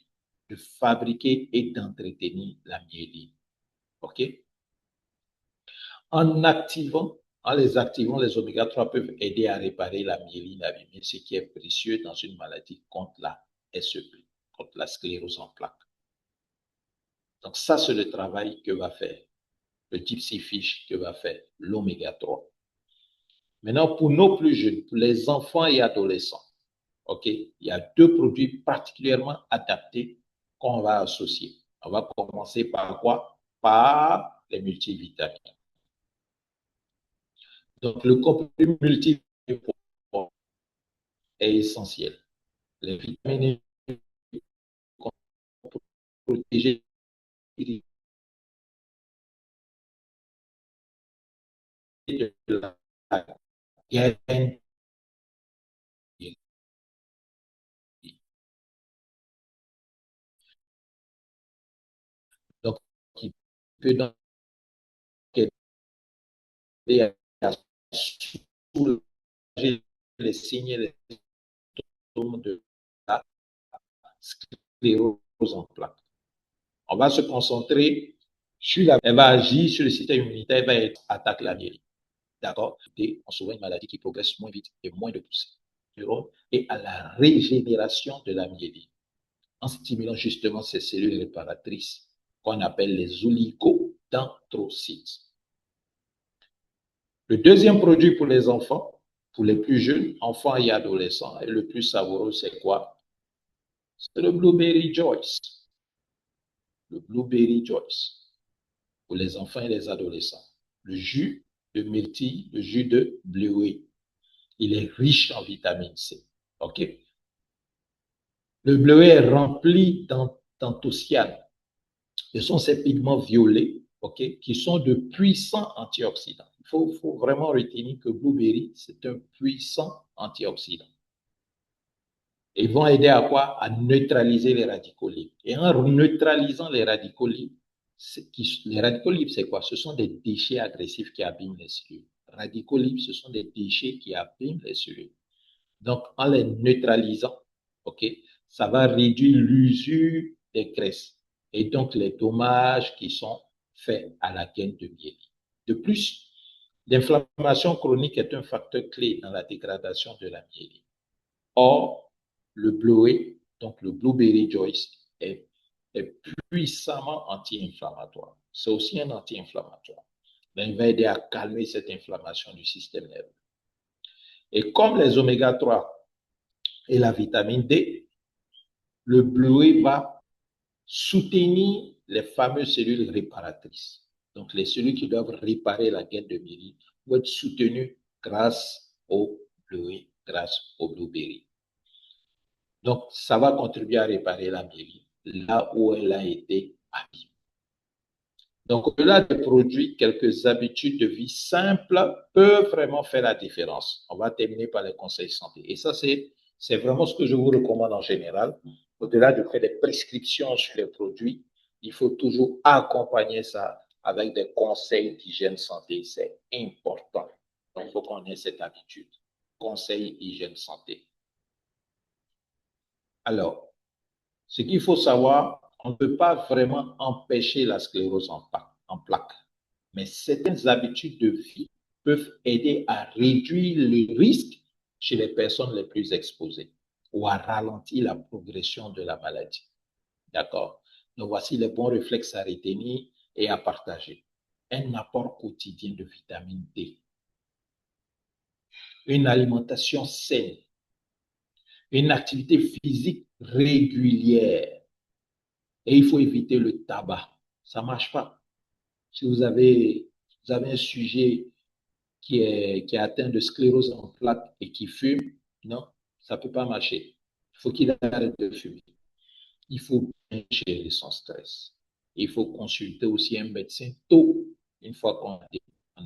de fabriquer et d'entretenir la myéline. En les activant, les oméga 3 peuvent aider à réparer la myéline abîmée, ce qui est précieux dans une maladie contre la SEP, contre la sclérose en plaques. Donc ça, c'est le travail que va faire le deep sea fish, que va faire l'oméga 3. Maintenant, pour nos plus jeunes, pour les enfants et adolescents, il y a deux produits particulièrement adaptés qu'on va associer. On va commencer par quoi? Par les multivitamines. Donc, le complément multivitamine est essentiel. Les vitamines protéger de la gaine. Donc, il peut donc aider à soulager les signes et les symptômes de la sclérose en plaques. On va se concentrer sur elle va agir sur le système immunitaire, elle va attaquer la myéline. D'accord? Et on sauve une maladie qui progresse moins vite et moins de poussée. Et à la régénération de la myéline, en stimulant justement ces cellules réparatrices qu'on appelle les oligodendrocytes. Le deuxième produit pour les enfants, pour les plus jeunes, enfants et adolescents, et le plus savoureux, c'est quoi? C'est le Blueberry Joyce. Le Blueberry Joyce pour les enfants et les adolescents. Le jus de myrtille, le jus de bleuet. Il est riche en vitamine C. Le bleuet est rempli d'anthocyanes. Ce sont ces pigments violets, qui sont de puissants antioxydants. Il faut vraiment retenir que blueberry, c'est un puissant antioxydant. Ils vont aider à quoi? À neutraliser les radicaux libres. Et en neutralisant les radicaux libres, c'est quoi? Ce sont des déchets agressifs qui abîment les cellules. Radicaux libres, ce sont des déchets qui abîment les cellules. Donc, en les neutralisant, ça va réduire l'usure des graisses. et donc les dommages qui sont faits à la gaine de myéline. De plus, l'inflammation chronique est un facteur clé dans la dégradation de la myéline. Or, le bluet, donc le blueberry joyce, est puissamment anti-inflammatoire. C'est aussi un anti-inflammatoire. Il va aider à calmer cette inflammation du système nerveux. Et comme les oméga-3 et la vitamine D, le bluet va soutenir les fameuses cellules réparatrices. Donc, les cellules qui doivent réparer la gaine de myéline vont être soutenues grâce au bluet, grâce au blueberry. Donc, ça va contribuer à réparer la myéline là où elle a été abîmée. Donc, au-delà des produits, quelques habitudes de vie simples peuvent vraiment faire la différence. On va terminer par les conseils santé. Et ça, c'est vraiment ce que je vous recommande en général. Au-delà de faire des prescriptions sur les produits, il faut toujours accompagner ça avec des conseils d'hygiène santé. C'est important. Donc, il faut qu'on ait cette habitude. Conseils hygiène santé. Alors, ce qu'il faut savoir, on ne peut pas vraiment empêcher la sclérose en plaques, mais certaines habitudes de vie peuvent aider à réduire le risque chez les personnes les plus exposées ou à ralentir la progression de la maladie. D'accord? Donc, voici les bons réflexes à retenir et à partager. Un apport quotidien de vitamine D. Une alimentation saine. Une activité physique régulière. Et il faut éviter le tabac. Ça ne marche pas. Si vous avez un sujet qui est atteint de sclérose en plaques et qui fume, non, ça ne peut pas marcher. Il faut qu'il arrête de fumer. Il faut bien gérer son stress. Il faut consulter aussi un médecin tôt, une fois qu'on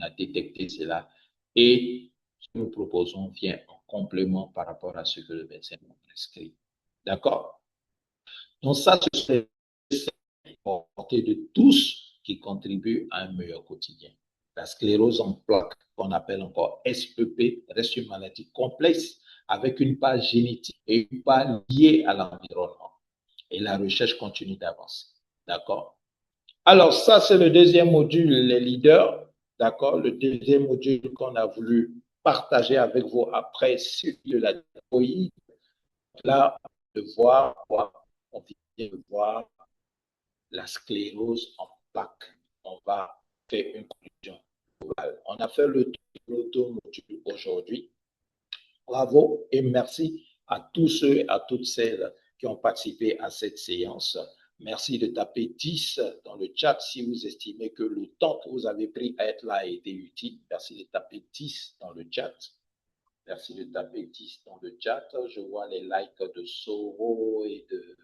a détecté cela. Et ce que nous proposons vient en complément par rapport à ce que le médecin nous prescrit. D'accord? Donc ça, c'est portée de tous qui contribuent à un meilleur quotidien. La sclérose en plaques, qu'on appelle encore SEP, reste une maladie complexe avec une part génétique et une part liée à l'environnement. Et la recherche continue d'avancer. D'accord? Alors, ça, c'est le deuxième module, les leaders. D'accord? Le deuxième module qu'on a voulu partager avec vous après celui de la thyroïde. Là, on vient de voir la sclérose en plaques. On va faire une conclusion globale. On a fait le tour module aujourd'hui. Bravo et merci à tous ceux et à toutes celles qui ont participé à cette séance. Merci de taper 10 dans le chat si vous estimez que le temps que vous avez pris à être là a été utile. Merci de taper 10 dans le chat. Merci de taper 10 dans le chat. Je vois les likes de Soro et de...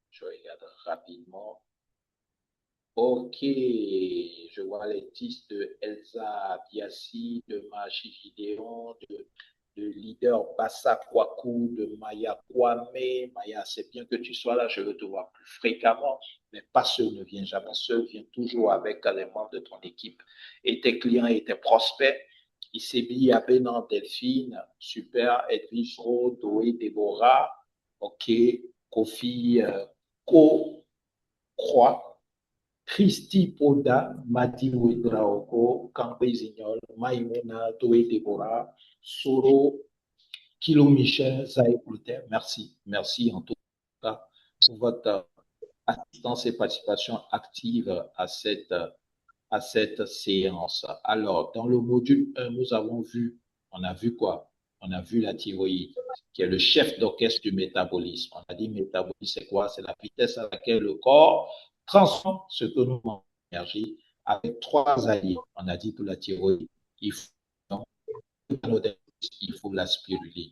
Je regarde rapidement. Ok, je vois les 10 de Elsa Biassi, de Magie Gideon, de leader Bassa Kwaku, de Maya Kwame. Maya, c'est bien que tu sois là, je veux te voir plus fréquemment, mais pas seul, ne viens jamais seul, viens toujours avec les membres de ton équipe et tes clients et tes prospects. Isebi, Abenan, Delphine, super, Edwige Ro, Doé, Déborah, ok, Kofi, Croix, Christy Poda, Madi Ouedraogo, Campé Zignol, Maïmouna, Doé Déborah, Soro, Kilo Michel, Zaï Plouter. Merci. Merci en tout cas pour votre assistance et participation active à cette séance. Alors, dans le module 1, nous avons vu, on a vu quoi? On a vu la thyroïde, qui est le chef d'orchestre du métabolisme. On a dit métabolisme, c'est quoi? C'est la vitesse à laquelle le corps transforme ce que nous mangeons d'énergie avec 3 alliés. On a dit que la thyroïde, il faut la spiruline.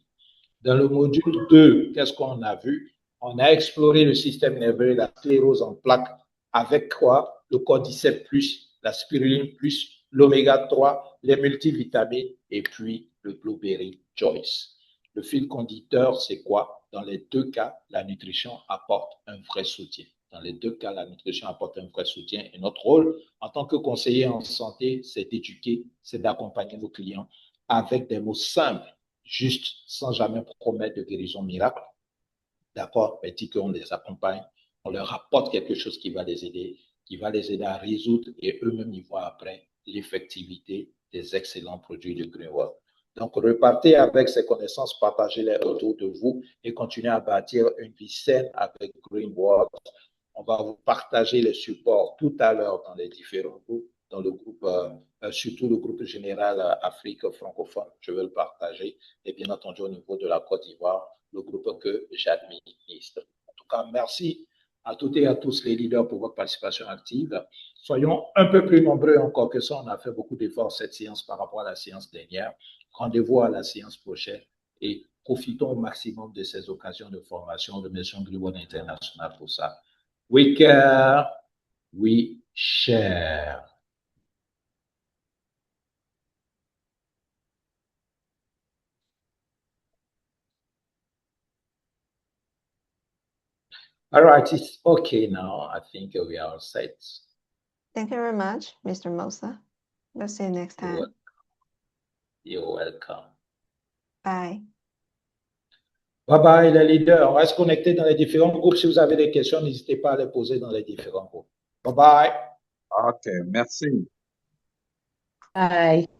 Dans le module 2, qu'est-ce qu'on a vu? On a exploré le système nerveux et la sclérose en plaques avec quoi? Le cordyceps plus, la spiruline plus, l'oméga 3, les multivitamines et puis le blueberry choice. Le fil conducteur, c'est quoi? Dans les 2 cas, la nutrition apporte un vrai soutien. Dans les 2 cas, la nutrition apporte un vrai soutien. Et notre rôle en tant que conseiller en santé, c'est d'éduquer, c'est d'accompagner nos clients avec des mots simples, juste, sans jamais promettre de guérison miracle. D'accord? Mais dit qu'on les accompagne on leur apporte quelque chose qui va les aider à résoudre et eux-mêmes y voient après l'effectivité des excellents produits de Greenwork. Donc, repartez avec ces connaissances, partagez-les autour de vous et continuez à bâtir une vie saine avec Greenwork. On va vous partager les supports tout à l'heure dans les différents groupes, dans le groupe, surtout le groupe général Afrique francophone, je vais le partager, et bien entendu au niveau de la Côte d'Ivoire, le groupe que j'administre. En tout cas, merci à toutes et à tous les leaders pour votre participation active. Soyons un peu plus nombreux encore que ça. On a fait beaucoup d'efforts cette séance par rapport à la séance dernière. Rendez-vous à la séance prochaine et profitons au maximum de ces occasions de formation. Remercions Greenwork International pour ça. We care, we share. All right, it's okay now. I think we are all set. Thank you very much, Mr. Mosa. We'll see you next time. You're welcome. Bye. Bye bye, les leaders. On reste connectés dans les différents groupes. Si vous avez des questions, n'hésitez pas à les poser dans les différents groupes. Bye bye. OK, merci. Bye.